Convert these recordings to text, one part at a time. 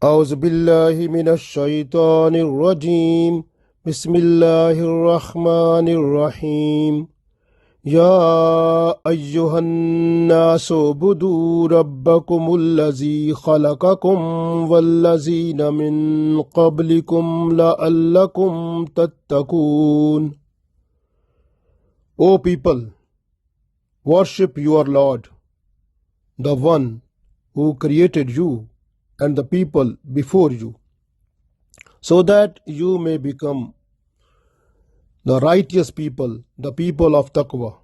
أعوذ بالله من الشيطان الرجيم بسم الله الرحمن الرحيم يا أيها الناس اعبدوا ربكم الذي خلقكم والذين من قبلكم لعلكم تتقون. O people, worship your Lord, the one who created you and the people before you, so that you may become the righteous people, the people of taqwa.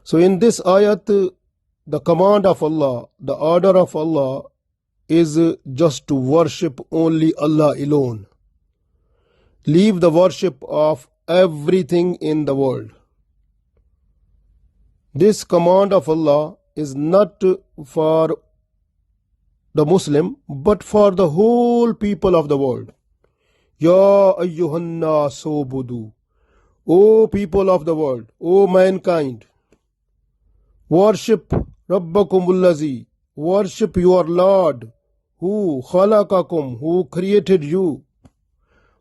So in this ayat, the command of Allah, the order of Allah is just to worship only Allah alone. Leave the worship of everything in the world. This command of Allah is not for the Muslim, but for the whole people of the world. Ya ayyuhan nasu ubudu. O people of the world, O mankind, worship Rabbakumul Lazi, worship your Lord, who khalaqakum, who created you.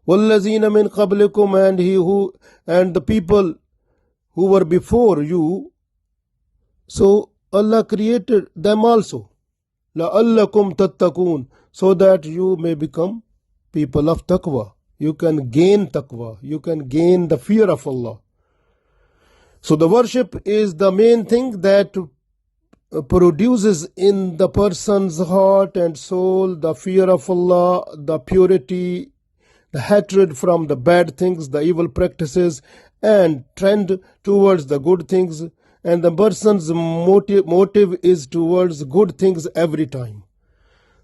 Wallazina min qablikum, and the people who were before you. So Allah created them also. لَعَلَّكُمْ تَتَّقُونَ, so that you may become people of taqwa. You can gain taqwa. You can gain the fear of Allah. So the worship is the main thing that produces in the person's heart and soul the fear of Allah, the purity, the hatred from the bad things, the evil practices, and trend towards the good things. And the person's motive is towards good things every time.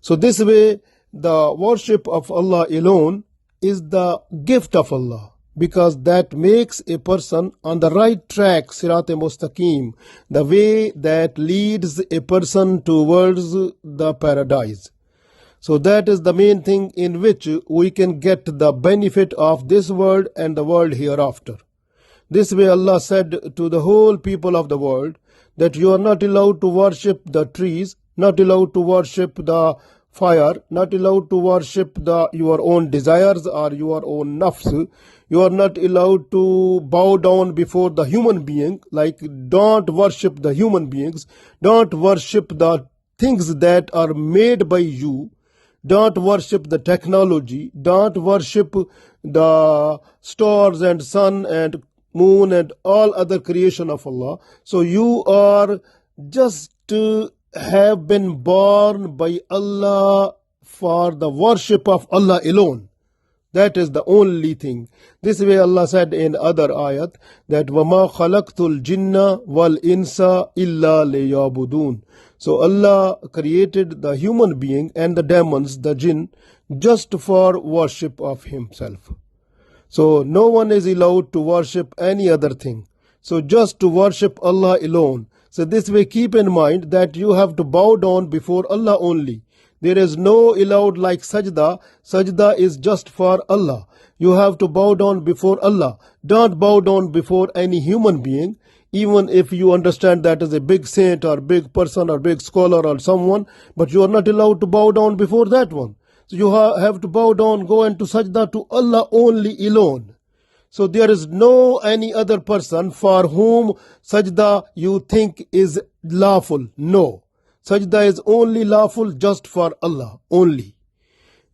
So this way, the worship of Allah alone is the gift of Allah, because that makes a person on the right track, Sirat-e-Mustaqim, the way that leads a person towards the paradise. So that is the main thing in which we can get the benefit of this world and the world hereafter. This way Allah said to the whole people of the world that you are not allowed to worship the trees, not allowed to worship the fire, not allowed to worship your own desires or your own nafs. You are not allowed to bow down before the human being, like don't worship the human beings, don't worship the things that are made by you, don't worship the technology, don't worship the stars and sun and moon and all other creation of Allah. So you are just have been born by Allah for the worship of Allah alone. That is the only thing. This way Allah said in other ayat that وَمَا خَلَقْتُ الْجِنَّ وَالْإِنسَ إِلَّا لِيَعْبُدُونَ. So Allah created the human being and the demons, the jinn, just for worship of Himself. So no one is allowed to worship any other thing. So just to worship Allah alone. So this way keep in mind that you have to bow down before Allah only. There is no allowed like sajda. Sajda is just for Allah. You have to bow down before Allah. Don't bow down before any human being. Even if you understand that as a big saint or big person or big scholar or someone. But you are not allowed to bow down before that one. So you have to bow down, go into sajda to Allah only alone. So there is no any other person for whom sajda you think is lawful. No. Sajda is only lawful just for Allah only.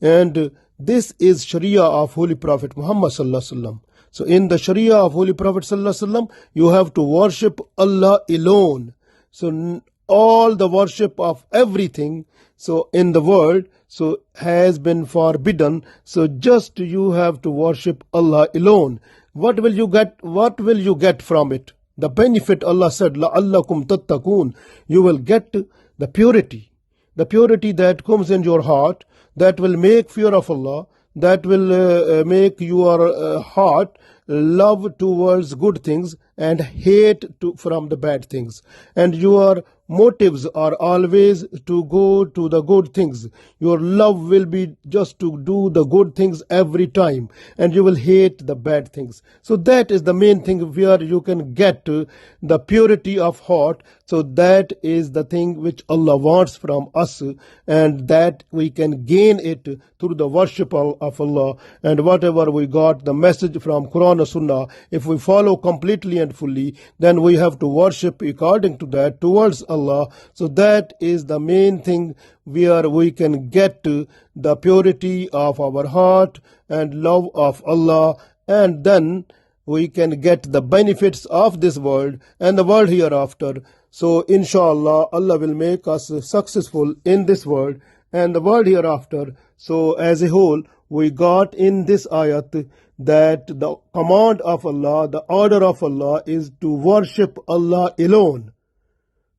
And this is Sharia of Holy Prophet Muhammad sallallahu alaihi wasallam. So in the Sharia of Holy Prophet sallallahu alaihi wasallam, you have to worship Allah alone. So all the worship of everything so in the world so has been forbidden. So just you have to worship Allah alone. What will you get? What will you get from it? The benefit Allah said, لَعَلَّكُمْ تَتَّقُونَ. You will get the purity that comes in your heart, that will make fear of Allah, that will make your heart love towards good things and hate from the bad things. And your motives are always to go to the good things. Your love will be just to do the good things every time, and you will hate the bad things. So that is the main thing where you can get the purity of heart, So that is the thing which Allah wants from us, and that we can gain it through the worship of Allah. And whatever we got, the message from Quran and Sunnah, if we follow completely and fully, then we have to worship according to that towards Allah. So that is the main thing where we can get the purity of our heart and love of Allah, and then we can get the benefits of this world and the world hereafter. So inshallah, Allah will make us successful in this world and the world hereafter. So as a whole, we got in this ayat that the command of Allah, the order of Allah is to worship Allah alone.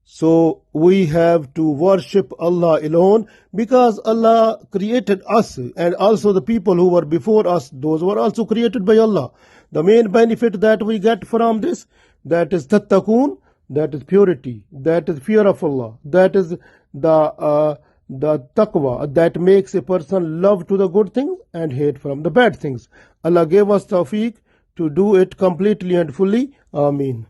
So we have to worship Allah alone, because Allah created us, and also the people who were before us, those were also created by Allah. The main benefit that we get from this, that is tattaqoon, that is purity, that is fear of Allah, that is the taqwa that makes a person love to the good things and hate from the bad things. Allah gave us tawfiq to do it completely and fully. Ameen.